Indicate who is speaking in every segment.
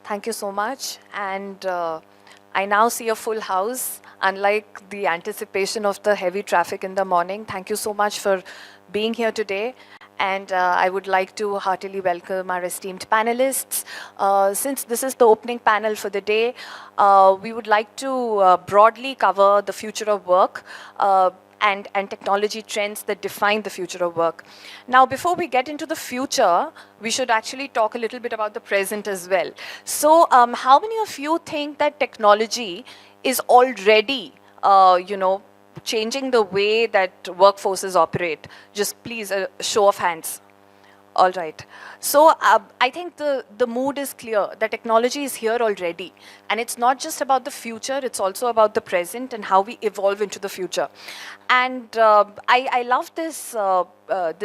Speaker 1: Thank you so much. And I now see a full house, unlike the anticipation of the heavy traffic in the morning. Thank you so much for being here today. And I would like to heartily welcome our esteemed panelists. Since this is the opening panel for the day, we would like to broadly cover the future of work. And technology trends that define the future of work. Now, before we get into the future, we should actually talk a little bit about the present as well. So, how many of you think that technology is already, changing the way that workforces operate? Just please, a show of hands. All right. So I think the mood is clear. The technology is here already. And it's not just about the future, it's also about the present and how we evolve into the future. And I love this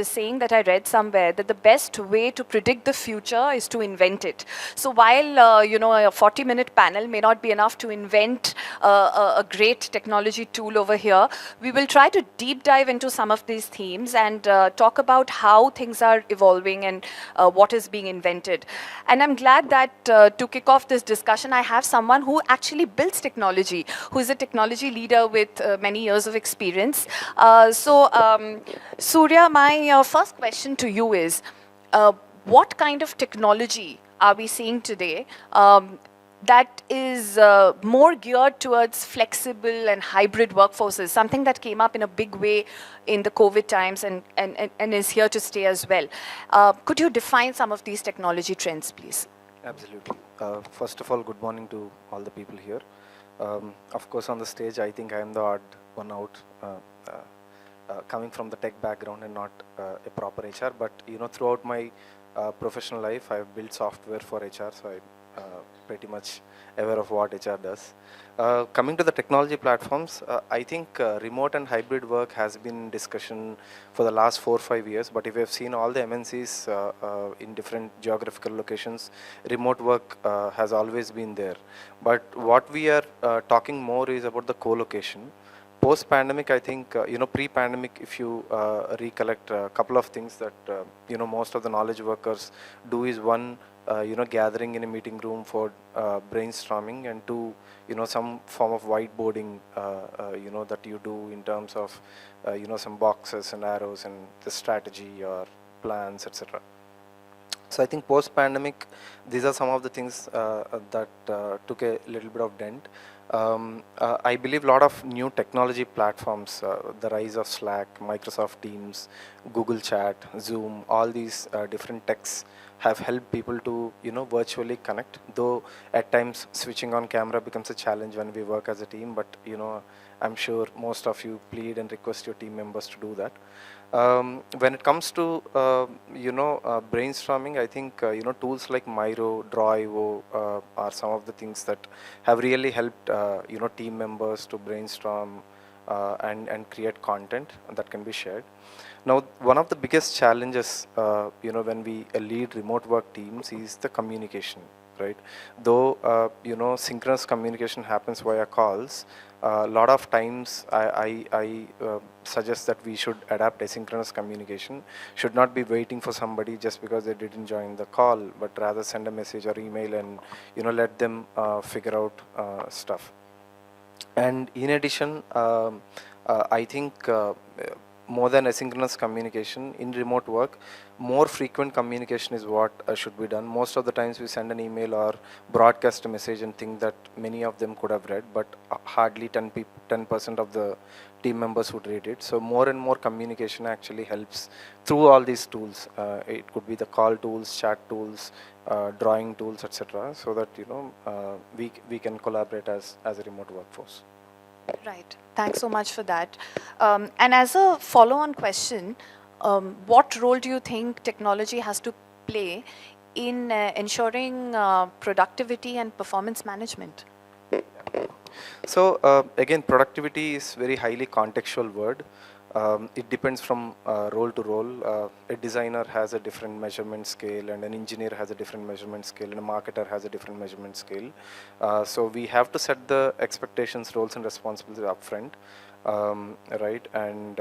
Speaker 1: saying that I read somewhere, that the best way to predict the future is to invent it. So while a 40-minute panel may not be enough to invent a great technology tool over here, we will try to deep dive into some of these themes and talk about how things are evolving and what is being invented. And I'm glad that to kick off this discussion, I have someone who actually builds technology, who is a technology leader with many years of experience. Surya, my first question to you is, what kind of technology are we seeing today that is more geared towards flexible and hybrid workforces, something that came up in a big way in the COVID times and is here to stay as well? Could you define some of these technology trends, please?
Speaker 2: Absolutely. First of all, good morning to all the people here. Of course, on the stage, I think I am the odd one out, coming from the tech background and not a proper HR. But throughout my professional life, I have built software for HR, so I'm pretty much aware of what HR does. Coming to the technology platforms, I think remote and hybrid work has been in discussion for the last 4 or 5 years. But if you have seen all the MNCs in different geographical locations, remote work has always been there. But what we are talking more is about the co-location. Post-pandemic, I think, pre-pandemic, if you recollect a couple of things that, most of the knowledge workers do is one, gathering in a meeting room for brainstorming, and two, some form of whiteboarding, that you do in terms of, some boxes and arrows and the strategy or plans, etc. So I think post-pandemic, these are some of the things that took a little bit of dent. I believe a lot of new technology platforms, the rise of Slack, Microsoft Teams, Google Chat, Zoom, all these different techs have helped people to virtually connect, though at times switching on camera becomes a challenge when we work as a team. But I'm sure most of you plead and request your team members to do that. When it comes to brainstorming, I think tools like Miro, Draw.io are some of the things that have really helped team members to brainstorm and create content that can be shared. Now, one of the biggest challenges when we lead remote work teams is the communication, right? Though synchronous communication happens via calls, a lot of times I suggest that we should adapt asynchronous communication. Should not be waiting for somebody just because they didn't join the call, but rather send a message or email and let them figure out stuff. And in addition, I think more than asynchronous communication in remote work, more frequent communication is what should be done. Most of the times we send an email or broadcast a message and think that many of them could have read, but hardly 10% of the team members would read it. So more and more communication actually helps through all these tools. It could be the call tools, chat tools, drawing tools, etc., so that we can collaborate as a remote workforce.
Speaker 1: Right. Thanks so much for that. And as a follow-on question, what role do you think technology has to play in ensuring productivity and performance management?
Speaker 2: So again, productivity is very highly contextual word. It depends from role to role. A designer has a different measurement scale, and an engineer has a different measurement scale, and a marketer has a different measurement scale. So we have to set the expectations, roles and responsibilities upfront, right? And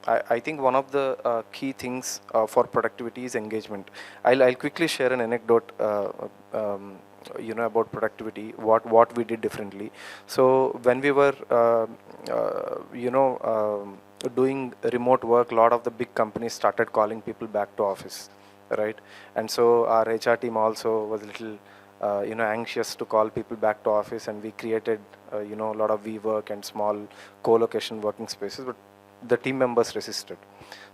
Speaker 2: I think one of the key things for productivity is engagement. I'll quickly share an anecdote about productivity, what we did differently. So when we were doing remote work, a lot of the big companies started calling people back to office, right? And so our HR team also was a little anxious to call people back to office, and we created a lot of WeWork and small co-location working spaces, but the team members resisted.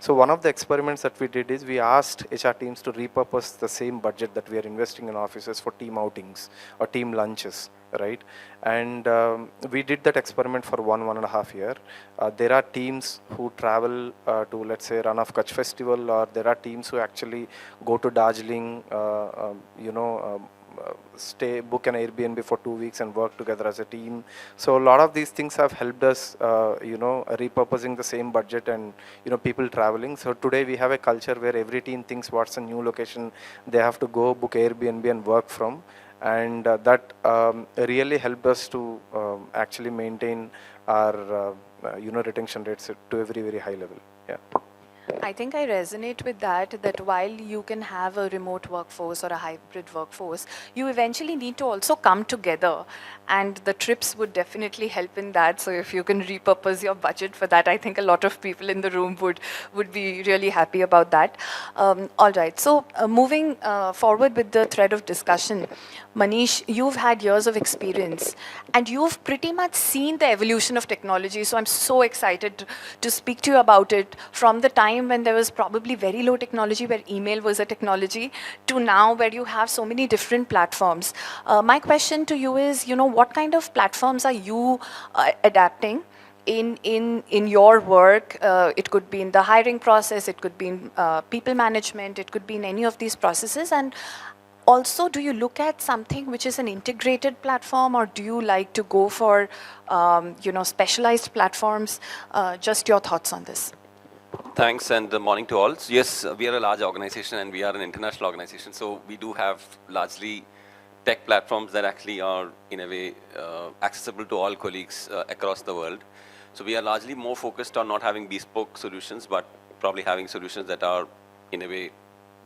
Speaker 2: So one of the experiments that we did is we asked HR teams to repurpose the same budget that we are investing in offices for team outings or team lunches, right? And we did that experiment for 1.5 year. There are teams who travel to, let's say, Run of Kutch festival, or there are teams who actually go to Darjeeling, book an Airbnb for 2 weeks and work together as a team. So a lot of these things have helped us, repurposing the same budget and, people traveling. So today we have a culture where every team thinks what's a new location they have to go book Airbnb and work from. And that really helped us to actually maintain our, retention rates to a very, very high level. Yeah.
Speaker 1: I think I resonate with that while you can have a remote workforce or a hybrid workforce, you eventually need to also come together, and the trips would definitely help in that. So if you can repurpose your budget for that, I think a lot of people in the room would be really happy about that. All right, so moving forward with the thread of discussion, Maneesh, you've had years of experience and you've pretty much seen the evolution of technology. So I'm so excited to speak to you about it, from the time when there was probably very low technology, where email was a technology, to now where you have so many different platforms. My question to you is, what kind of platforms are you adapting in your work? It could be in the hiring process, it could be in people management, it could be in any of these processes. And also, do you look at something which is an integrated platform, or do you like to go for specialized platforms? Just your thoughts on this.
Speaker 3: Thanks, and good morning to all. So yes, we are a large organization and we are an international organization, so we do have largely tech platforms that actually are, in a way, accessible to all colleagues across the world. So we are largely more focused on not having bespoke solutions, but probably having solutions that are, in a way,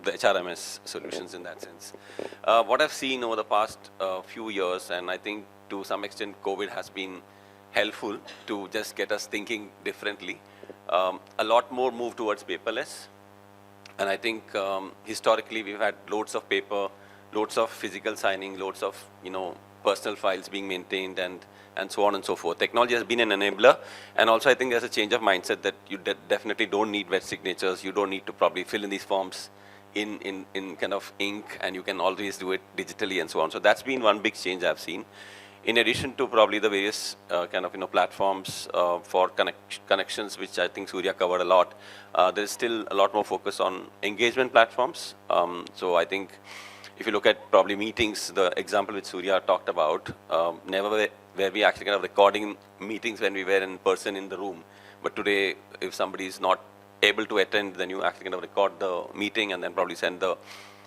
Speaker 3: the HRMS solutions in that sense. What I've seen over the past few years, and I think to some extent COVID has been helpful to just get us thinking differently. A lot more move towards paperless. And I think historically we've had loads of paper, loads of physical signing, loads of personal files being maintained, and so on and so forth. Technology has been an enabler, and also I think there's a change of mindset that you definitely don't need wet signatures. You don't need to probably fill in these forms in kind of ink, and you can always do it digitally and so on. So that's been one big change I've seen. In addition to probably the various kind of platforms for connections, which I think Surya covered a lot, there's still a lot more focus on engagement platforms. So I think if you look at probably meetings, the example which Surya talked about, never were we actually kind of recording meetings when we were in person in the room. But today, if somebody is not able to attend, then you actually kind of record the meeting and then probably send the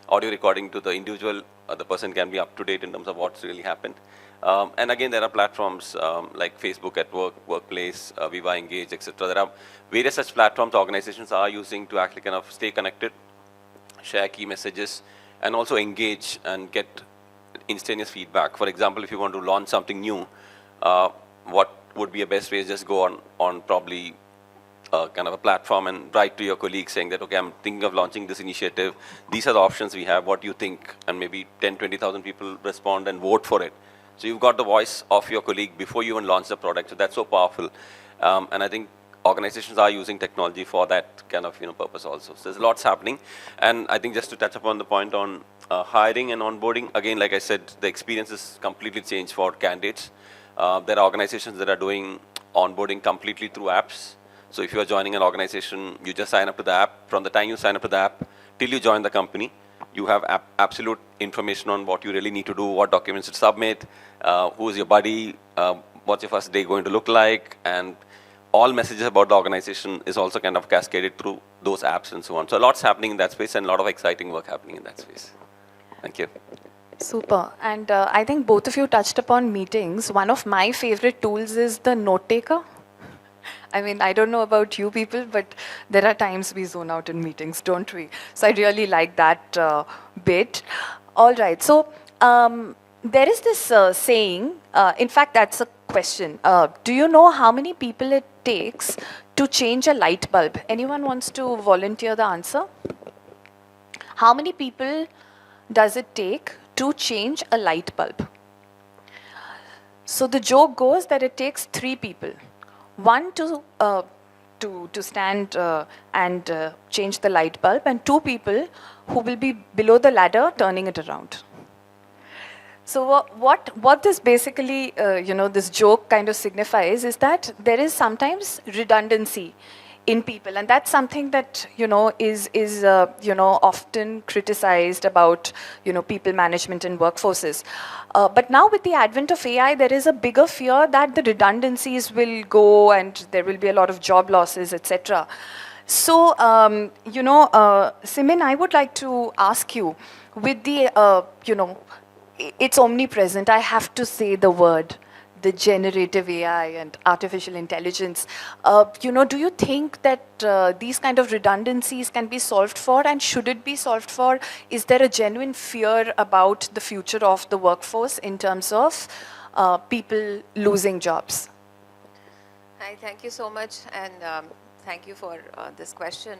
Speaker 3: audio recording to the individual. The person can be up to date in terms of what's really happened. And again, there are platforms like Facebook at Work, Workplace, Viva Engage, etc. There are various such platforms organizations are using to actually kind of stay connected, share key messages, and also engage and get instantaneous feedback. For example, if you want to launch something new, what would be a best way is just go on probably kind of a platform and write to your colleagues saying that, okay, I'm thinking of launching this initiative. These are the options we have. What do you think? And maybe 10, 20,000 people respond and vote for it. So you've got the voice of your colleague before you even launch the product. So that's so powerful. And I think organizations are using technology for that kind of purpose also. So there's lots happening. And I think just to touch upon the point on hiring and onboarding, again, like I said, the experience is completely changed for candidates. There are organizations that are doing onboarding completely through apps. So if you are joining an organization, you just sign up to the app. From the time you sign up to the app till you join the company, you have absolute information on what you really need to do, what documents to submit, who is your buddy, what's your first day going to look like, and all messages about the organization is also kind of cascaded through those apps and so on. So a lot's happening in that space and a lot of exciting work happening in that space. Thank you.
Speaker 1: Super. And I think both of you touched upon meetings. One of my favorite tools is the note taker. I mean, I don't know about you people, but there are times we zone out in meetings, don't we? So I really like that bit. All right. So there is this saying, in fact, that's a question. Do you know how many people it takes to change a light bulb? Anyone wants to volunteer the answer? How many people does it take to change a light bulb? So the joke goes that it takes 3 people. One to stand and change the light bulb, and 2 people who will be below the ladder turning it around. So what this basically, this joke kind of signifies is that there is sometimes redundancy in people, and that's something that is often criticized about people management in workforces. But now with the advent of AI, there is a bigger fear that the redundancies will go and there will be a lot of job losses, etc. So Simin, I would like to ask you, with the it's omnipresent. I have to say the word, the generative AI and artificial intelligence. Do you think that these kind of redundancies can be solved for, and should it be solved for? Is there a genuine fear about the future of the workforce in terms of people losing jobs?
Speaker 4: Hi, thank you so much, and thank you for this question.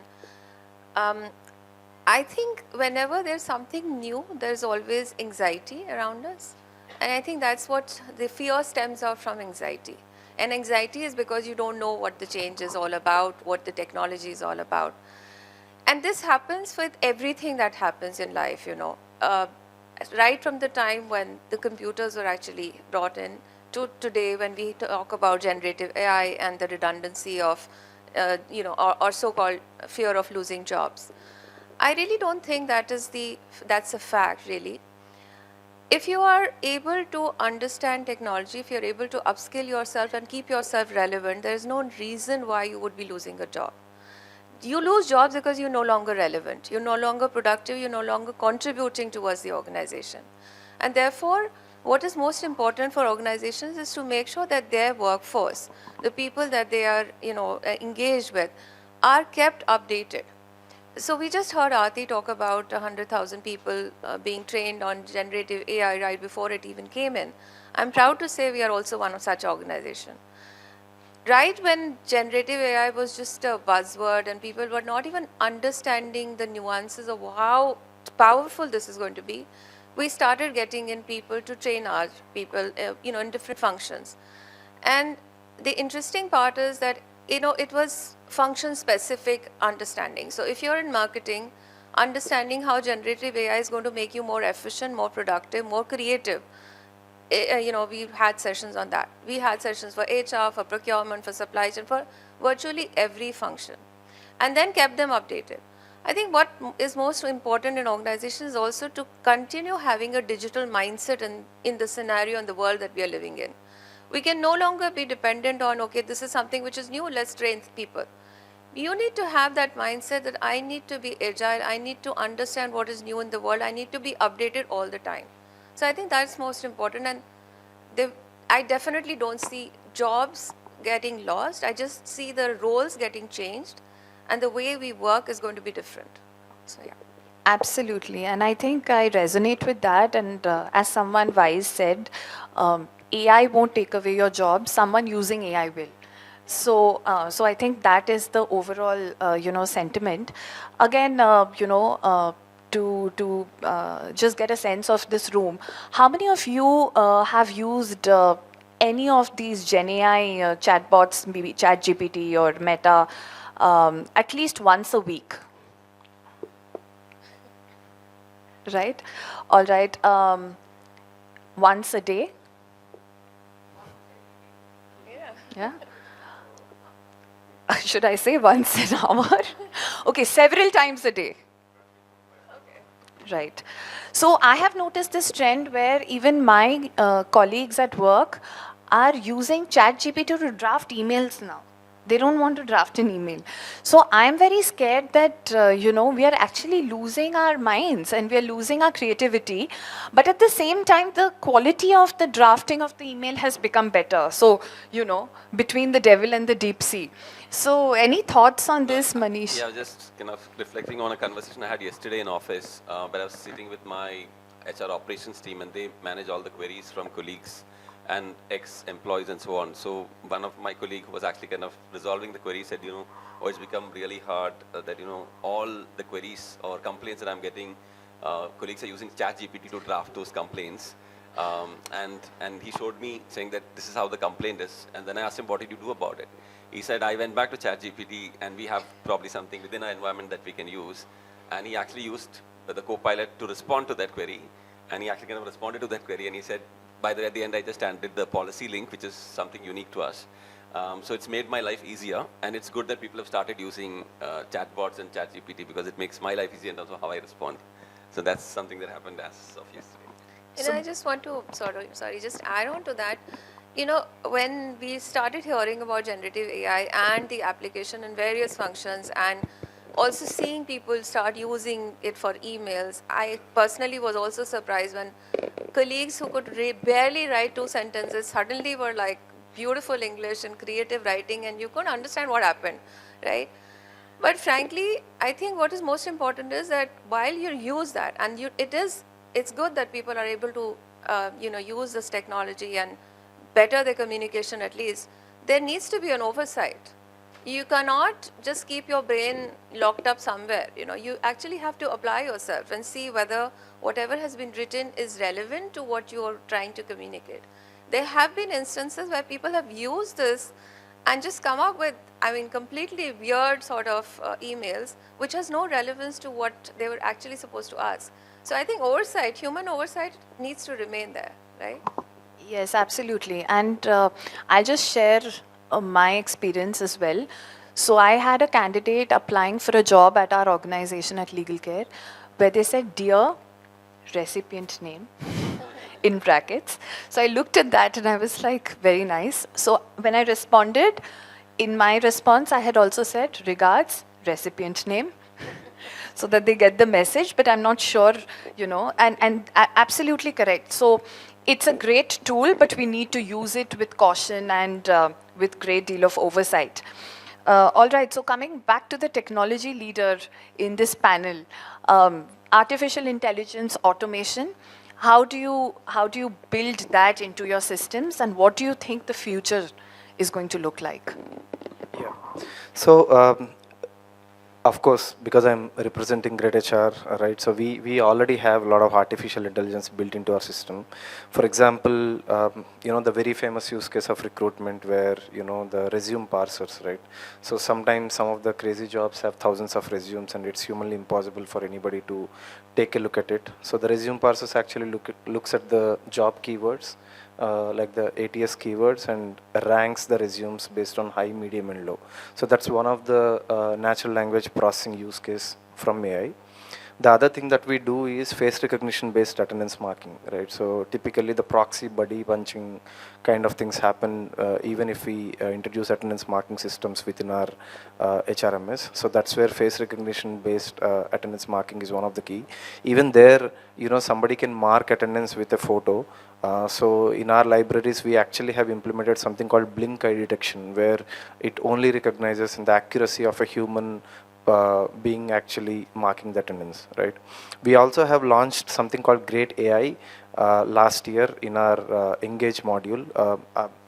Speaker 4: I think whenever there's something new, there's always anxiety around us. And I think that's what the fear stems out from anxiety. And anxiety is because you don't know what the change is all about, what the technology is all about. And this happens with everything that happens in life, right from the time when the computers were actually brought in to today, when we talk about generative AI and the redundancy of, or so-called fear of losing jobs. I really don't think that's a fact, really. If you are able to understand technology, if you're able to upskill yourself and keep yourself relevant, there's no reason why you would be losing a job. You lose jobs because you're no longer relevant, you're no longer productive, you're no longer contributing towards the organization. And therefore, what is most important for organizations is to make sure that their workforce, the people that they are engaged with, are kept updated. So we just heard Aarti talk about 100,000 people being trained on generative AI right before it even came in. I'm proud to say we are also one of such organization. Right when generative AI was just a buzzword and people were not even understanding the nuances of how powerful this is going to be, we started getting in people to train our people, in different functions. And the interesting part is that it was function-specific understanding. So if you're in marketing, understanding how generative AI is going to make you more efficient, more productive, more creative, we've had sessions on that. We had sessions for HR, for procurement, for supply chain, for virtually every function, and then kept them updated. I think what is most important in organizations is also to continue having a digital mindset in the scenario and the world that we are living in. We can no longer be dependent on, okay, this is something which is new, let's train people. You need to have that mindset that I need to be agile, I need to understand what is new in the world, I need to be updated all the time. So I think that's most important, and I definitely don't see jobs getting lost. I just see the roles getting changed, and the way we work is going to be different. So yeah.
Speaker 1: Absolutely, and I think I resonate with that. And as someone wise said, AI won't take away your job. Someone using AI will. So I think that is the overall, sentiment. Again, to just get a sense of this room, how many of you have used any of these Gen AI chatbots, maybe ChatGPT or Meta, at least once a week? Right? All right. Once a day? Yeah. Should I say once an hour? Okay, several times a day. Okay. Right. So I have noticed this trend where even my colleagues at work are using ChatGPT to draft emails now. They don't want to draft an email. So I'm very scared that, we are actually losing our minds and we are losing our creativity. But at the same time, the quality of the drafting of the email has become better. So, between the devil and the deep sea. So any thoughts on this, Maneesh?
Speaker 3: Yeah, just kind of reflecting on a conversation I had yesterday in office, where I was sitting with my HR operations team, and they manage all the queries from colleagues and ex-employees and so on. So one of my colleague who was actually kind of resolving the query said, oh, it's become really hard that, all the queries or complaints that I'm getting, colleagues are using ChatGPT to draft those complaints. And he showed me saying that this is how the complaint is. And then I asked him, what did you do about it? He said, I went back to ChatGPT and we have probably something within our environment that we can use. And he actually used the Copilot to respond to that query. And he actually kind of responded to that query. And he said, by the way, at the end, I just added the policy link, which is something unique to us. So it's made my life easier. And it's good that people have started using chatbots and ChatGPT because it makes my life easier in terms of how I respond. So that's something that happened as of yesterday.
Speaker 4: I just want to just add on to that. When we started hearing about generative AI and the application in various functions, and also seeing people start using it for emails, I personally was also surprised when colleagues who could barely write 2 sentences suddenly were like beautiful English and creative writing, and you couldn't understand what happened, right? But frankly, I think what is most important is that while you use that, and it's good that people are able to use this technology and better their communication at least, there needs to be an oversight. You cannot just keep your brain locked up somewhere. You actually have to apply yourself and see whether whatever has been written is relevant to what you are trying to communicate. There have been instances where people have used this and just come up with, completely weird sort of emails, which has no relevance to what they were actually supposed to ask. So I think oversight, human oversight, needs to remain there, right?
Speaker 1: Yes, absolutely. And I'll just share my experience as well. So I had a candidate applying for a job at our organization at LegalCare, where they said, "Dear recipient name," in brackets. So I looked at that and I was like, very nice. So when I responded, in my response, I had also said, "Regards, recipient name," so that they get the message, but I'm not sure, and absolutely correct. So it's a great tool, but we need to use it with caution and with great deal of oversight. All right, so coming back to the technology leader in this panel, artificial intelligence automation, how do you build that into your systems, and what do you think the future is going to look like?
Speaker 2: Yeah. So of course, because I'm representing greytHR, right? So we already have a lot of artificial intelligence built into our system. For example, the very famous use case of recruitment where, the resume parsers, right? So sometimes some of the crazy jobs have thousands of resumes and it's humanly impossible for anybody to take a look at it. So the resume parsers actually looks at the job keywords, like the ATS keywords, and ranks the resumes based on high, medium, and low. So that's one of the natural language processing use case from AI. The other thing that we do is face recognition based attendance marking, right? So typically the proxy buddy punching kind of things happen even if we introduce attendance marking systems within our HRMS. So that's where face recognition based attendance marking is one of the key. Even there, somebody can mark attendance with a photo. So in our libraries, we actually have implemented something called blink eye detection, where it only recognizes the accuracy of a human being actually marking the attendance, right? We also have launched something called greytAI last year in our Engage module.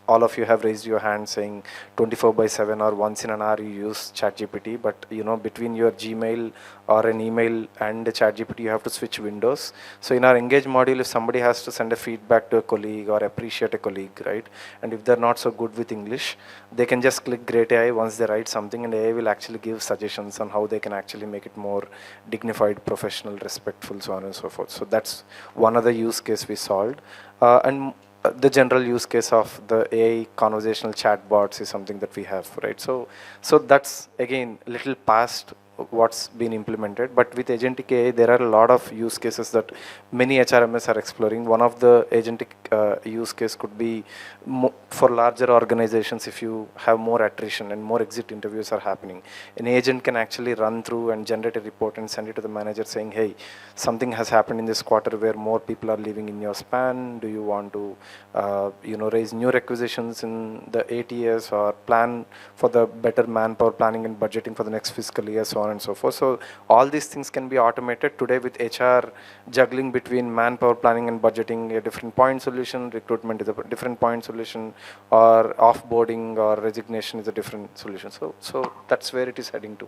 Speaker 2: All of you have raised your hand saying 24/7 or once in an hour you use ChatGPT, but between your Gmail or an email and ChatGPT you have to switch windows. So in our Engage module, if somebody has to send a feedback to a colleague or appreciate a colleague, right, and if they're not so good with English, they can just click greytAI once they write something, and AI will actually give suggestions on how they can actually make it more dignified, professional, respectful, so on and so forth. So that's one other use case we solved. And the general use case of the AI conversational chatbots is something that we have, right? So that's again a little past what's been implemented, but with agentic AI there are a lot of use cases that many HRMS are exploring. One of the agentic use case could be for larger organizations. If you have more attrition and more exit interviews are happening, an agent can actually run through and generate a report and send it to the manager saying, hey, something has happened in this quarter where more people are leaving in your span. Do you want to raise new requisitions in the ATS or plan for the better manpower planning and budgeting for the next fiscal year, so on and so forth. So all these things can be automated today with HR juggling between manpower planning and budgeting, a different point solution, recruitment is a different point solution, or offboarding or resignation is a different solution. So that's where it is heading to.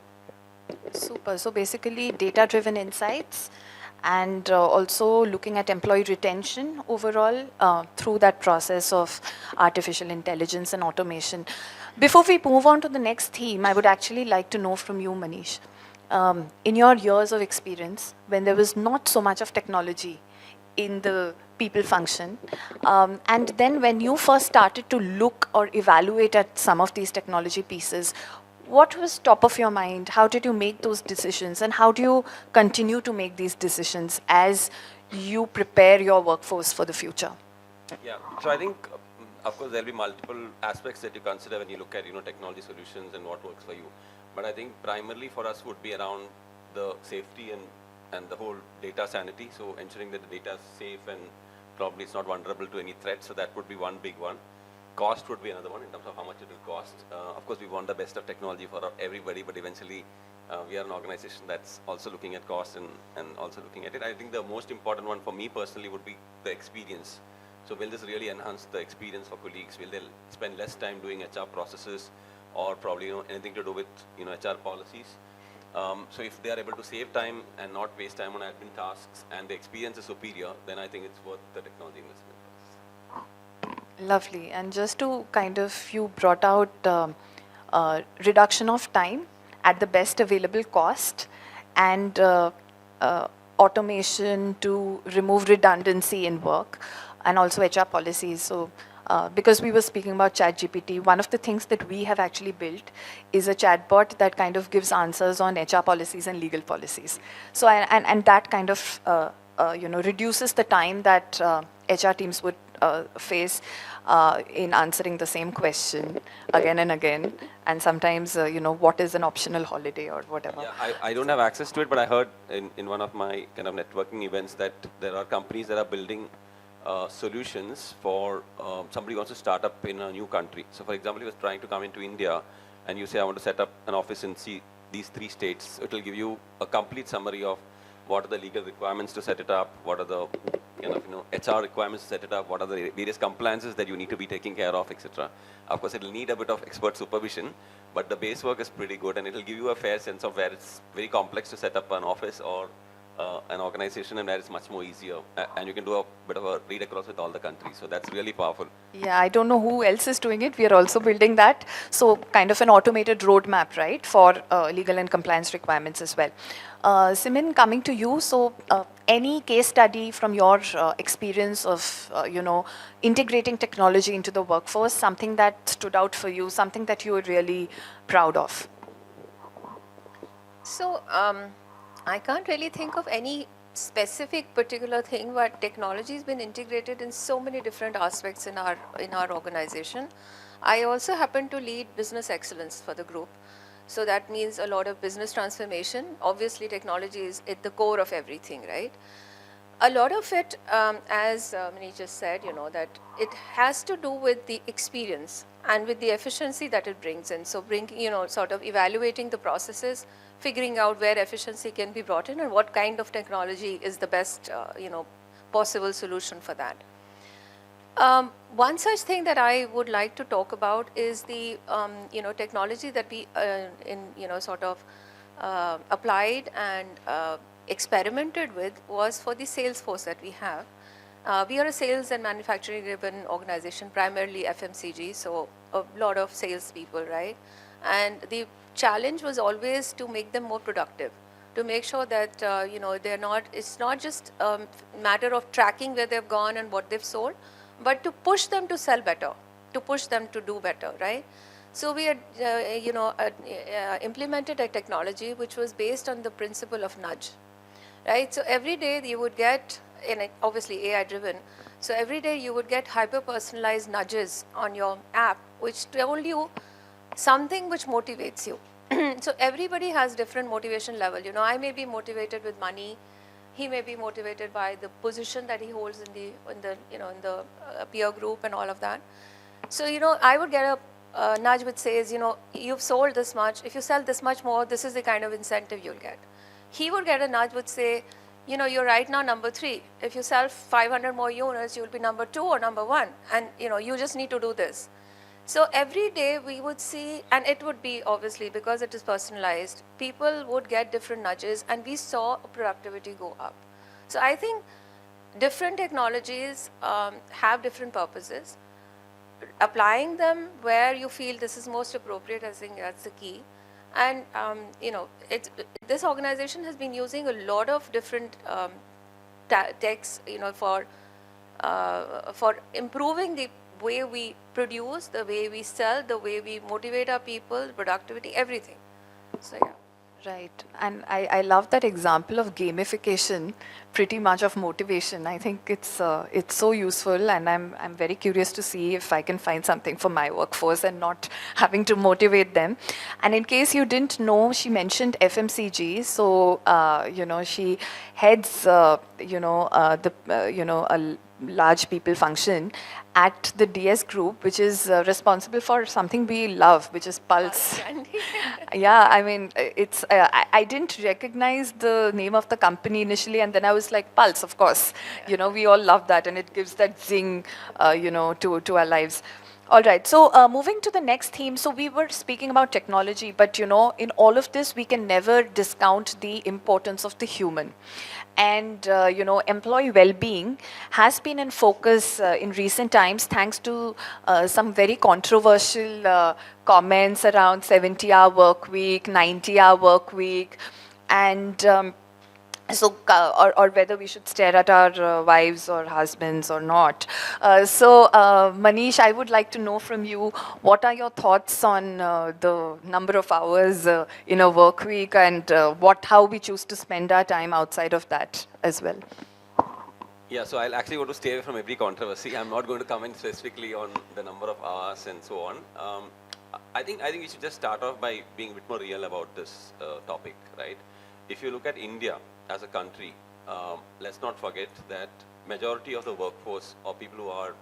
Speaker 1: Super. So basically, data-driven insights and also looking at employee retention overall through that process of artificial intelligence and automation. Before we move on to the next theme, I would actually like to know from you, Maneesh, in your years of experience, when there was not so much of technology in the people function, and then when you first started to look or evaluate at some of these technology pieces, what was top of your mind? How did you make those decisions? And how do you continue to make these decisions as you prepare your workforce for the future?
Speaker 3: Yeah, so I think, of course, there'll be multiple aspects that you consider when you look at, technology solutions and what works for you. But I think primarily for us would be around the safety and the whole data sanity. So ensuring that the data is safe and probably it's not vulnerable to any threat. So that would be one big one. Cost would be another one in terms of how much it will cost. Of course, we want the best of technology for everybody, but eventually we are an organization that's also looking at cost and also looking at it. I think the most important one for me personally would be the experience. So will this really enhance the experience for colleagues? Will they spend less time doing HR processes or probably anything to do with HR policies? So if they are able to save time and not waste time on admin tasks and the experience is superior, then I think it's worth the technology investment.
Speaker 1: Lovely. And just to kind of, you brought out reduction of time at the best available cost and automation to remove redundancy in work and also HR policies. So because we were speaking about ChatGPT, one of the things that we have actually built is a chatbot that kind of gives answers on HR policies and legal policies. So and that kind of reduces the time that HR teams would face in answering the same question again and again, and sometimes what is an optional holiday or whatever.
Speaker 3: Yeah, I don't have access to it, but I heard in one of my kind of networking events that there are companies that are building solutions for somebody who wants to start up in a new country. So for example, he was trying to come into India and you say, I want to set up an office in these 3 states. It will give you a complete summary of what are the legal requirements to set it up, what are the HR requirements to set it up, what are the various compliances that you need to be taking care of, etc. Of course, it will need a bit of expert supervision, but the base work is pretty good and it will give you a fair sense of where it's very complex to set up an office or an organization and where it's much more easier. And you can do a bit of a read across with all the countries. So that's really powerful.
Speaker 1: Yeah, I don't know who else is doing it. We are also building that. So kind of an automated roadmap, right, for legal and compliance requirements as well. Simin, coming to you. So any case study from your experience of, integrating technology into the workforce, something that stood out for you, something that you were really proud of?
Speaker 4: So I can't really think of any specific particular thing, but technology has been integrated in so many different aspects in our organization. I also happen to lead business excellence for the group. So that means a lot of business transformation. Obviously, technology is at the core of everything, right? A lot of it, as Maneesh just said, that it has to do with the experience and with the efficiency that it brings in. So sort of evaluating the processes, figuring out where efficiency can be brought in and what kind of technology is the best, possible solution for that. One such thing that I would like to talk about is the, technology that we, sort of applied and experimented with was for the sales force that we have. We are a sales and manufacturing driven organization, primarily FMCG, so a lot of sales people, right? And the challenge was always to make them more productive, to make sure that, it's not just a matter of tracking where they've gone and what they've sold, but to push them to sell better, to push them to do better, right? So we had, implemented a technology which was based on the principle of nudge, right? So every day you would get obviously AI driven. So every day you would get hyper personalized nudges on your app, which told you something which motivates you. So everybody has different motivation level. I may be motivated with money. He may be motivated by the position that he holds in the peer group and all of that. So, I would get a nudge which says, you've sold this much. If you sell this much more, this is the kind of incentive you'll get. He would get a nudge which say, you're right now number 3. If you sell 500 more units, you'll be number 2 or number 1. And, you just need to do this. So every day we would see, and it would be obviously because it is personalized, people would get different nudges and we saw productivity go up. So I think different technologies have different purposes. Applying them where you feel this is most appropriate, I think that's the key. And this organization has been using a lot of different techs, for improving the way we produce, the way we sell, the way we motivate our people, productivity, everything. So yeah.
Speaker 1: Right, and I love that example of gamification, pretty much of motivation. I think it's so useful, and I'm very curious to see if I can find something for my workforce and not having to motivate them. And in case you didn't know, she mentioned FMCG. So she heads a large people function at the DS group, which is responsible for something we love, which is Pulse. Yeah, I mean, it's. I didn't recognize the name of the company initially, and then I was like, Pulse, of course. We all love that, and it gives that zing, to our lives. All right, so moving to the next theme. So we were speaking about technology, but in all of this, we can never discount the importance of the human. And employee well-being has been in focus in recent times, thanks to some very controversial comments around 70-hour work week, 90-hour work week, and or whether we should stare at our wives or husbands or not. So Maneesh, I would like to know from you, what are your thoughts on the number of hours in a work week, and how we choose to spend our time outside of that as well?
Speaker 3: Yeah, so I'll actually want to stay away from every controversy. I'm not going to comment specifically on the number of hours and so on. I think we should just start off by being a bit more real about this topic, right? If you look at India as a country, let's not forget that majority of the workforce or people who are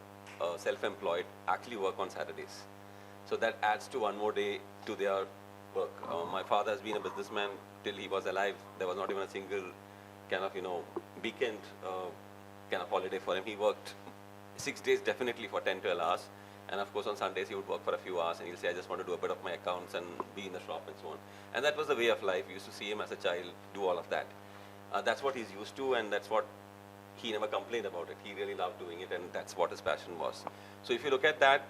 Speaker 3: self-employed actually work on Saturdays. So that adds to one more day to their work. My father has been a businessman till he was alive. There was not even a single kind of, weekend kind of holiday for him. He worked 6 days definitely for 10, 12 hours. And of course, on Sundays, he would work for a few hours and he'll say, I just want to do a bit of my accounts and be in the shop and so on. And that was the way of life. We used to see him as a child do all of that. That's what he's used to, and that's what he never complained about it. He really loved doing it, and that's what his passion was. So if you look at that,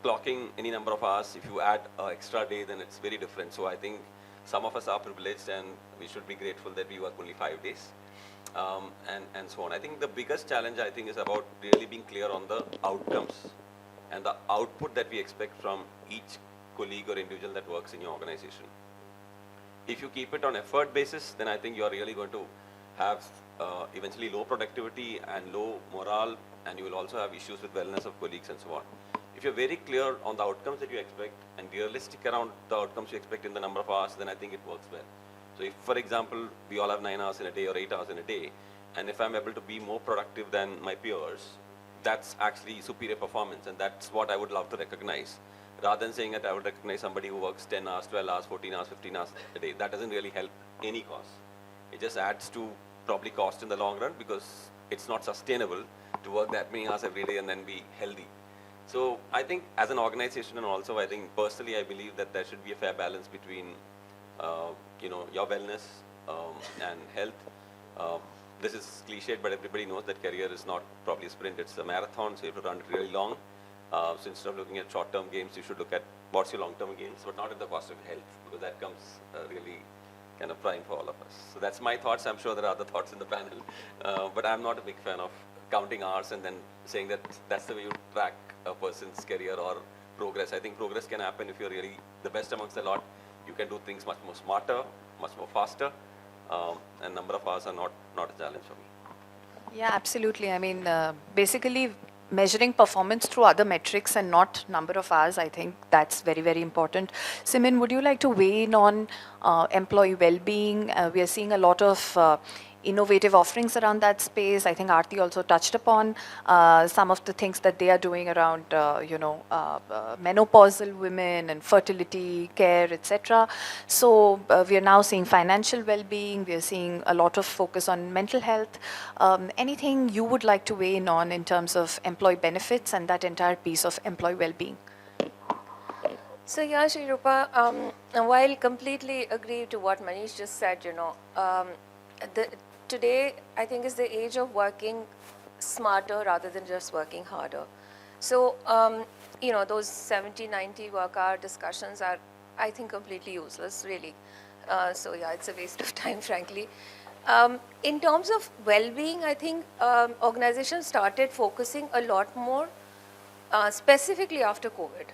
Speaker 3: clocking any number of hours, if you add an extra day, then it's very different. So I think some of us are privileged, and we should be grateful that we work only 5 days, and so on. I think the biggest challenge, I think, is about really being clear on the outcomes and the output that we expect from each colleague or individual that works in your organization. If you keep it on effort basis, then I think you're really going to have eventually low productivity and low morale, and you will also have issues with wellness of colleagues and so on. If you're very clear on the outcomes that you expect and realistic around the outcomes you expect in the number of hours, then I think it works well. So if, for example, we all have 9 hours in a day or 8 hours in a day, and if I'm able to be more productive than my peers, that's actually superior performance, and that's what I would love to recognize. Rather than saying that I would recognize somebody who works 10 hours, 12 hours, 14 hours, 15 hours a day. That doesn't really help any cause. It just adds to probably cost in the long run, because it's not sustainable to work that many hours every day and then be healthy. So I think as an organization, and also I think personally, I believe that there should be a fair balance between your wellness and health. This is cliched, but everybody knows that career is not probably a sprint, it's a marathon, so you have to run it really long. So instead of looking at short-term gains, you should look at what's your long-term gains, but not at the cost of health, because that comes really kind of prime for all of us. So that's my thoughts. I'm sure there are other thoughts in the panel, but I'm not a big fan of counting hours and then saying that that's the way you track a person's career or progress. I think progress can happen if you're really the best amongst the lot. You can do things much more smarter, much more faster, and number of hours are not a challenge for me.
Speaker 1: Yeah, absolutely. I mean, basically measuring performance through other metrics and not number of hours, I think that's very, very important. Simin, would you like to weigh in on employee well-being? We are seeing a lot of innovative offerings around that space. I think Aarti also touched upon some of the things that they are doing around, menopausal women and fertility care, etc. So we are now seeing financial well-being. We are seeing a lot of focus on mental health. Anything you would like to weigh in on in terms of employee benefits and that entire piece of employee well-being?
Speaker 4: So yeah, Sreerupa, while completely agree to what Maneesh just said, today I think is the age of working smarter rather than just working harder. So, those 70, 90 work hour discussions are, I think, completely useless, really. So yeah, it's a waste of time, frankly. In terms of well-being, I think organizations started focusing a lot more specifically after COVID,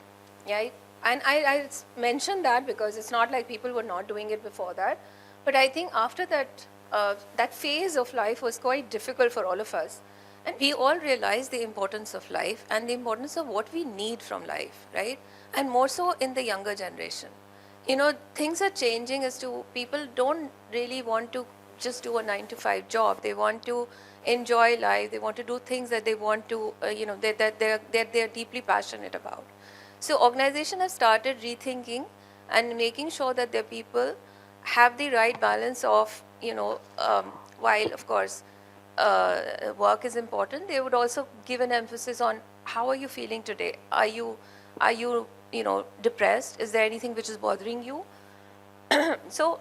Speaker 4: right? And I mentioned that because it's not like people were not doing it before that, but I think after that, that phase of life was quite difficult for all of us. And we all realized the importance of life and the importance of what we need from life, right? And more so in the younger generation. Things are changing as to people don't really want to just do a 9-to-5 job. They want to enjoy life. They want to do things that they want to, that they're deeply passionate about. So organizations have started rethinking and making sure that their people have the right balance of, while of course work is important, they would also give an emphasis on how are you feeling today? Are you depressed? Is there anything which is bothering you? So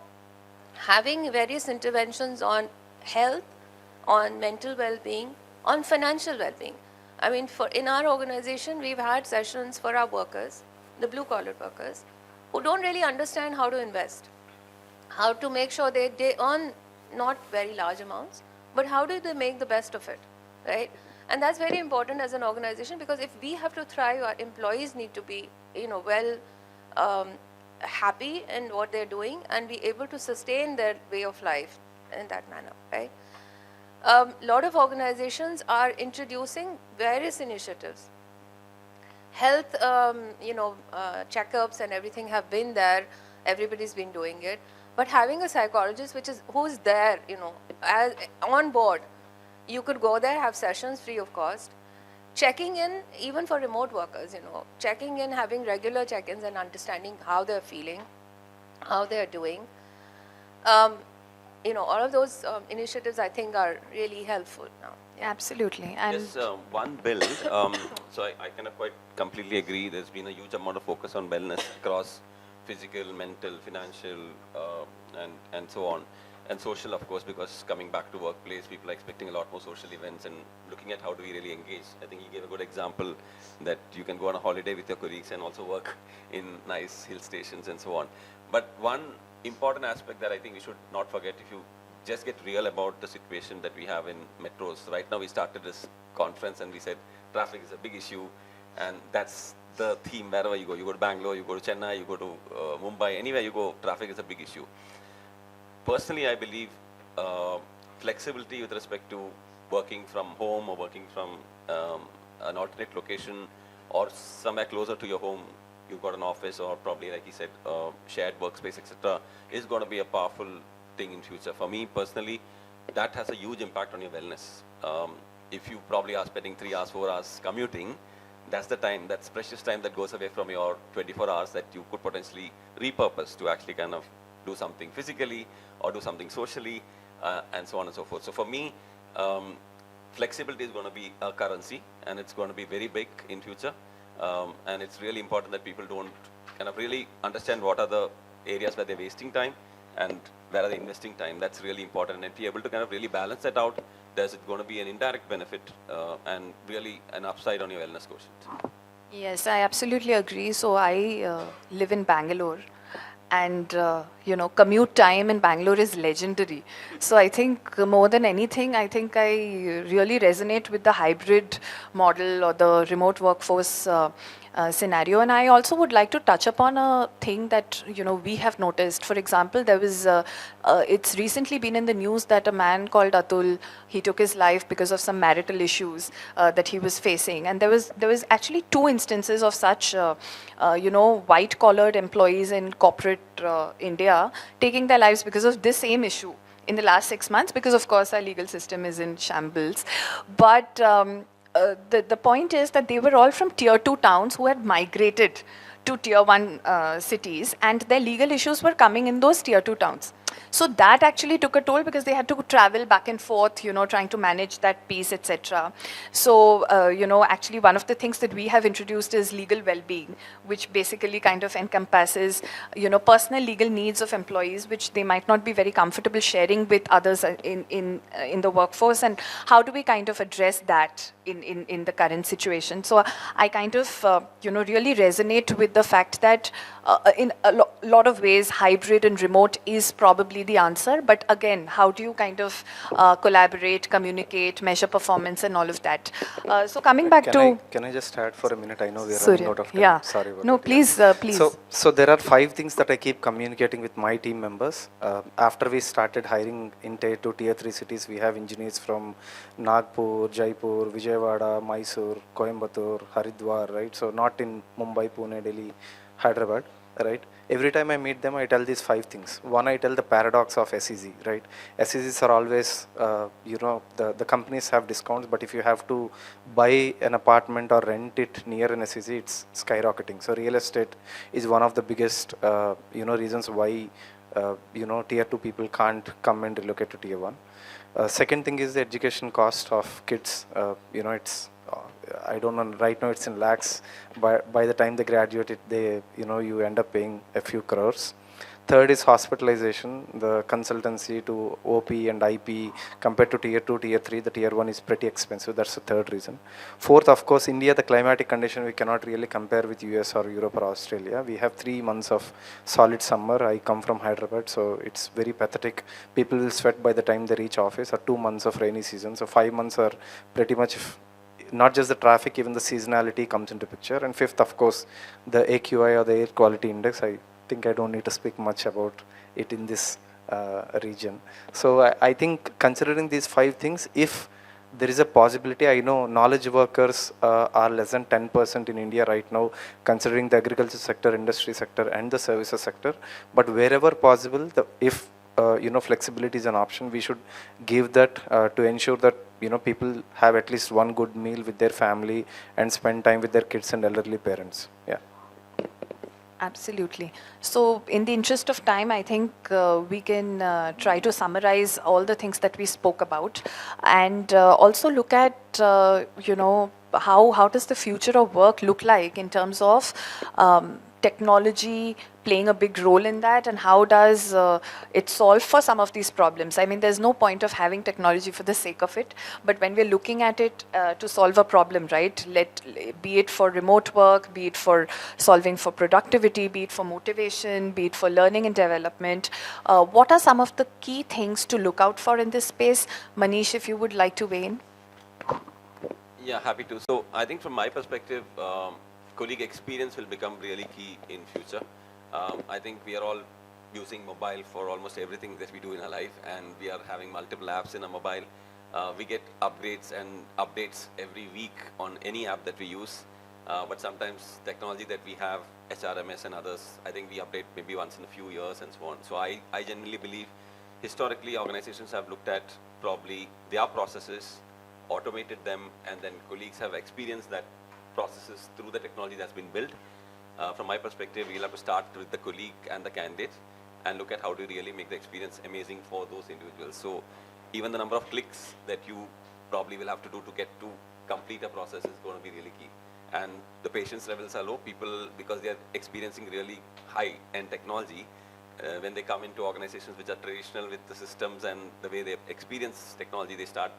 Speaker 4: having various interventions on health, on mental well-being, on financial well-being. I mean, in our organization, we've had sessions for our workers, the blue-collar workers, who don't really understand how to invest, how to make sure they earn not very large amounts, but how do they make the best of it, right? And that's very important as an organization, because if we have to thrive, our employees need to be, happy in what they're doing and be able to sustain their way of life in that manner, right? A lot of organizations are introducing various initiatives. Health, checkups and everything have been there. Everybody's been doing it. But having a psychologist who's there, as on board, you could go there, have sessions free of cost, checking in, even for remote workers, checking in, having regular check-ins and understanding how they're feeling, how they're doing. All of those initiatives, I think, are really helpful now.
Speaker 1: Absolutely. And
Speaker 3: Just one build. So I kind of quite completely agree. There's been a huge amount of focus on wellness across physical, mental, financial, and so on. And social, of course, because coming back to workplace, people are expecting a lot more social events and looking at how do we really engage. I think you gave a good example that you can go on a holiday with your colleagues and also work in nice hill stations and so on. But one important aspect that I think we should not forget, if you just get real about the situation that we have in metros. Right now we started this conference and we said traffic is a big issue, and that's the theme wherever you go. You go to Bangalore, you go to Chennai, you go to Mumbai, anywhere you go, traffic is a big issue. Personally, I believe flexibility with respect to working from home or working from an alternate location or somewhere closer to your home, you've got an office or probably, like you said, shared workspace, etc., is going to be a powerful thing in future. For me personally, that has a huge impact on your wellness. If you probably are spending 3 hours, 4 hours commuting, that's the time, that's precious time that goes away from your 24 hours that you could potentially repurpose to actually kind of do something physically or do something socially, and so on and so forth. So for me, flexibility is going to be a currency, and it's going to be very big in future. And it's really important that people don't kind of really understand what are the areas where they're wasting time and where are they investing time. That's really important. And if you're able to kind of really balance that out, there's going to be an indirect benefit and really an upside on your wellness quotient.
Speaker 1: yes, I absolutely agree. So I live in Bangalore, and commute time in Bangalore is legendary. So I think more than anything, I think I really resonate with the hybrid model or the remote workforce scenario. And I also would like to touch upon a thing that, we have noticed. For example, there was, it's recently been in the news that a man called Atul, he took his life because of some marital issues that he was facing. And there was actually two instances of such, white-collared employees in corporate India taking their lives because of this same issue in the last 6 months, because of course our legal system is in shambles. But the point is that they were all from tier 2 towns who had migrated to tier 1 cities, and their legal issues were coming in those tier 2 towns. So that actually took a toll because they had to travel back and forth, trying to manage that piece, etc. So, actually one of the things that we have introduced is legal well-being, which basically kind of encompasses, personal legal needs of employees, which they might not be very comfortable sharing with others in the workforce, and how do we kind of address that in the current situation. So I kind of, really resonate with the fact that in a lot of ways, hybrid and remote is probably the answer. But again, how do you kind of collaborate, communicate, measure performance and all of that? So coming back
Speaker 2: Can I just add for a minute? I know we are
Speaker 1: Surya,
Speaker 2: running out of time.
Speaker 1: yeah.
Speaker 2: Sorry about
Speaker 1: No,
Speaker 2: that.
Speaker 1: please,
Speaker 2: Yeah.
Speaker 1: please.
Speaker 2: So there are 5 things that I keep communicating with my team members. After we started hiring in tier 2, tier 3 cities, we have engineers from Nagpur, Jaipur, Vijayawada, Mysore, Coimbatore, Haridwar, right? So not in Mumbai, Pune, Delhi, Hyderabad, right? Every time I meet them, I tell these 5 things. One, I tell the paradox of SEZ, right? SEZs are always, the companies have discounts, but if you have to buy an apartment or rent it near an SEZ, it's skyrocketing. So real estate is one of the biggest, reasons why, tier 2 people can't come and relocate to tier 1. Second thing is the education cost of kids. It's I don't know, right now it's in lakhs. By the time they graduate, you end up paying a few crores. Third is hospitalization, the consultancy to OP and IP compared to tier 2, tier 3, the tier 1 is pretty expensive. That's the third reason. Fourth, of course, India, the climatic condition, we cannot really compare with US or Europe or Australia. We have 3 months of solid summer. I come from Hyderabad, so it's very pathetic. People will sweat by the time they reach office, or 2 months of rainy season. So 5 months are pretty much, not just the traffic, even the seasonality comes into picture. And fifth, of course, the AQI or the air quality index. I think I don't need to speak much about it in this region. So I think considering these 5 things, if there is a possibility, I know knowledge workers are less than 10% in India right now, considering the agriculture sector, industry sector and the services sector. But wherever possible, if flexibility is an option, we should give that to ensure that people have at least one good meal with their family and spend time with their kids and elderly parents. Yeah.
Speaker 1: Absolutely. So in the interest of time, I think we can try to summarize all the things that we spoke about, and also look at, how does the future of work look like in terms of technology playing a big role in that, and how does it solve for some of these problems. I mean, there's no point of having technology for the sake of it, but when we're looking at it to solve a problem, right, be it for remote work, be it for solving for productivity, be it for motivation, be it for learning and development, what are some of the key things to look out for in this space? Maneesh, if you would like to weigh in.
Speaker 3: Yeah, happy to. So I think from my perspective, colleague experience will become really key in future. I think we are all using mobile for almost everything that we do in our life, and we are having multiple apps in our mobile. We get upgrades and updates every week on any app that we use, but sometimes technology that we have, HRMS and others, I think we update maybe once in a few years and so on. So I genuinely believe historically organizations have looked at probably their processes, automated them, and then colleagues have experienced that processes through the technology that's been built. From my perspective, we'll have to start with the colleague and the candidate and look at how to really make the experience amazing for those individuals. So even the number of clicks that you probably will have to do to get to complete a process is going to be really key. And the patience levels are low. People, because they are experiencing really high-end technology, when they come into organizations which are traditional with the systems and the way they experience technology, they start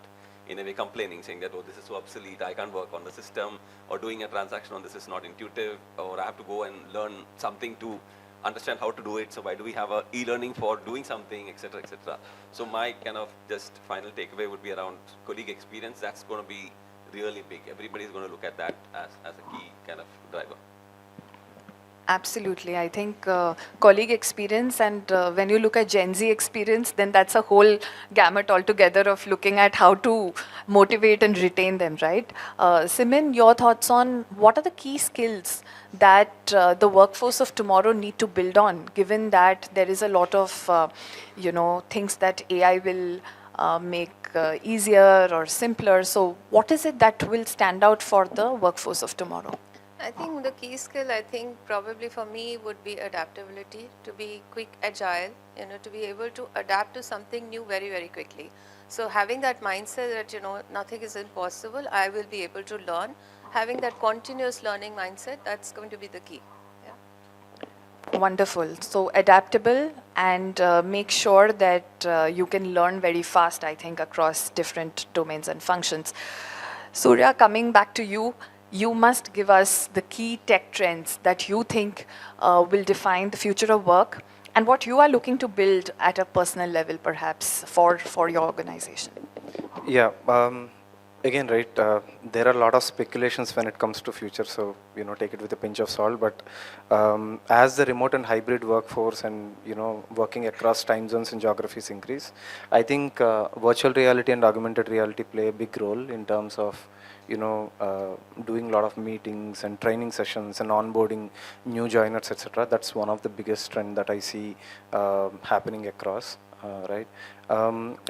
Speaker 3: in a way complaining, saying that, oh, this is so obsolete, I can't work on the system, or doing a transaction on this is not intuitive, or I have to go and learn something to understand how to do it, so why do we have a e-learning for doing something, etc., etc. So my kind of just final takeaway would be around colleague experience. That's going to be really big. Everybody is going to look at that as a key kind of driver.
Speaker 1: Absolutely. I think colleague experience, and when you look at Gen Z experience, then that's a whole gamut altogether of looking at how to motivate and retain them, right? Simin, your thoughts on what are the key skills that the workforce of tomorrow need to build on, given that there is a lot of, things that AI will make easier or simpler. So what is it that will stand out for the workforce of tomorrow?
Speaker 4: I think the key skill, I think probably for me would be adaptability, to be quick, agile, to be able to adapt to something new very, very quickly. So having that mindset that, nothing is impossible, I will be able to learn. Having that continuous learning mindset, that's going to be the key. Yeah.
Speaker 1: Wonderful. So adaptable and make sure that you can learn very fast, I think, across different domains and functions. Surya, coming back to you, you must give us the key tech trends that you think will define the future of work and what you are looking to build at a personal level, perhaps, for your organization.
Speaker 2: Yeah. Again, right, there are a lot of speculations when it comes to future, so, take it with a pinch of salt. But as the remote and hybrid workforce and, working across time zones and geographies increase, I think virtual reality and augmented reality play a big role in terms of, doing a lot of meetings and training sessions and onboarding new joiners, etc. That's one of the biggest trend that I see happening across. Right. From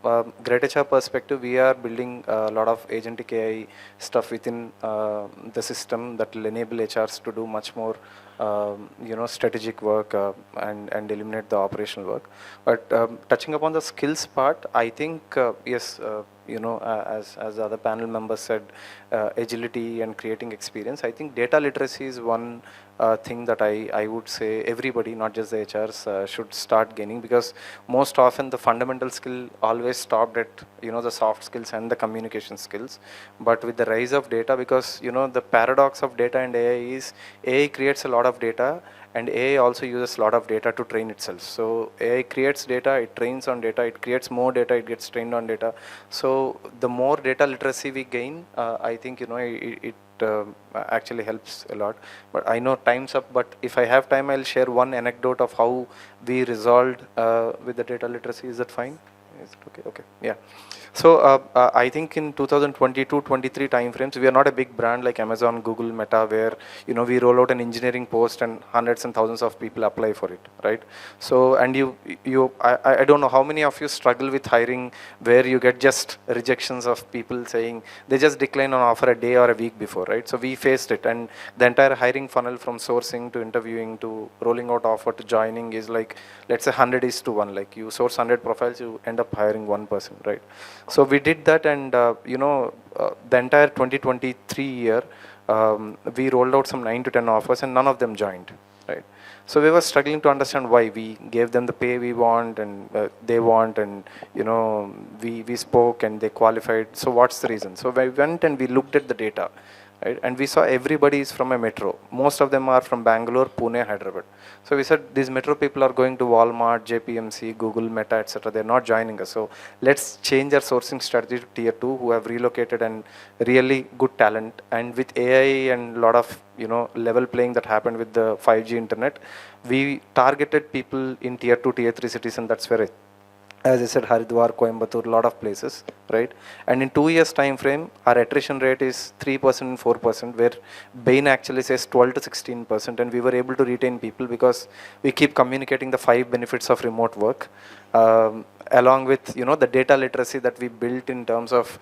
Speaker 2: greytHR perspective, we are building a lot of agentic AI stuff within the system that will enable HRs to do much more, strategic work and eliminate the operational work. But touching upon the skills part, I think yes, as the other panel members said, agility and creating experience. I think data literacy is one thing that I would say everybody, not just the HRs, should start gaining, because most often the fundamental skill always stopped at the soft skills and the communication skills. But with the rise of data, because the paradox of data and AI is AI creates a lot of data, and AI also uses a lot of data to train itself. So AI creates data, it trains on data, it creates more data, it gets trained on data. So the more data literacy we gain, I think it actually helps a lot. But I know time's up, but if I have time, I'll share one anecdote of how we resolved with the data literacy. Is that fine? Is it okay? Okay, yeah. So I think in 2022-23 timeframes, we are not a big brand like Amazon, Google, Meta, where we roll out an engineering post and hundreds and thousands of people apply for it, right? So and I don't know how many of you struggle with hiring, where you get just rejections of people saying they just decline on offer a day or a week before, right? So we faced it, and the entire hiring funnel from sourcing to interviewing to rolling out offer to joining is like, let's say 100:1. Like you source 100 profiles, you end up hiring one person, right? So we did that, and the entire 2023 year, we rolled out some 9 to 10 offers, and none of them joined, right? So we were struggling to understand why. We gave them the pay we want and they want, and we spoke and they qualified. So what's the reason? So we went and we looked at the data, right? And we saw everybody is from a metro. Most of them are from Bangalore, Pune, Hyderabad. So we said these metro people are going to Walmart, JPMC, Google, Meta, etc. They're not joining us. So let's change our sourcing strategy to tier 2 who have relocated and really good talent. And with AI and a lot of level playing that happened with the 5G internet, we targeted people in tier 2, tier 3 cities, and that's where as I said, Haridwar, Coimbatore, a lot of places, right? And in 2 years time frame, our attrition rate is 3% and 4%, where Bain actually says 12 to 16%, and we were able to retain people because we keep communicating the 5 benefits of remote work, along with the data literacy that we built in terms of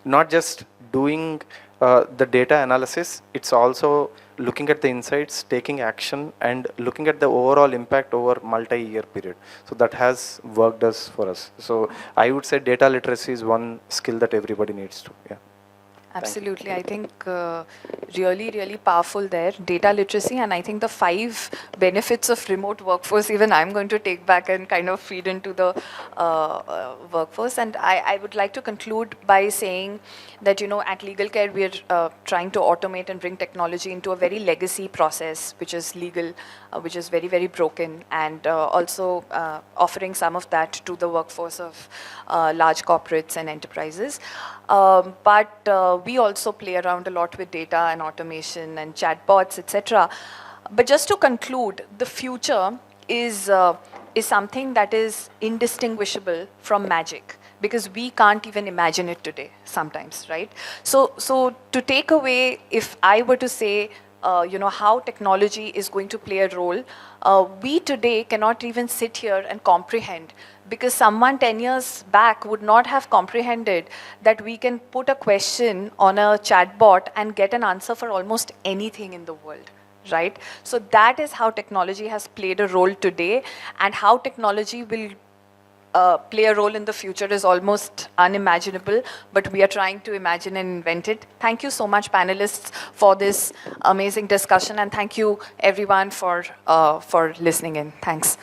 Speaker 2: not just doing the data analysis, it's also looking at the insights, taking action, and looking at the overall impact over multi-year period. So that has worked us for us. So I would say data literacy is one skill that everybody needs to. Yeah.
Speaker 1: Absolutely. I think really, really powerful there. Data literacy, and I think the 5 benefits of remote workforce, even I'm going to take back and kind of feed into the workforce. And I would like to conclude by saying that, at LegalCare, we're trying to automate and bring technology into a very legacy process, which is legal, which is very, very broken, and also offering some of that to the workforce of large corporates and enterprises. But we also play around a lot with data and automation and chatbots, etc. But just to conclude, the future is something that is indistinguishable from magic, because we can't even imagine it today sometimes, right? So to take away, if I were to say, how technology is going to play a role, we today cannot even sit here and comprehend, because someone 10 years back would not have comprehended that we can put a question on a chatbot and get an answer for almost anything in the world. Right? So that is how technology has played a role today, and how technology will play a role in the future is almost unimaginable, but we are trying to imagine and invent it. Thank you so much, panelists, for this amazing discussion, and thank you everyone for listening in. Thanks.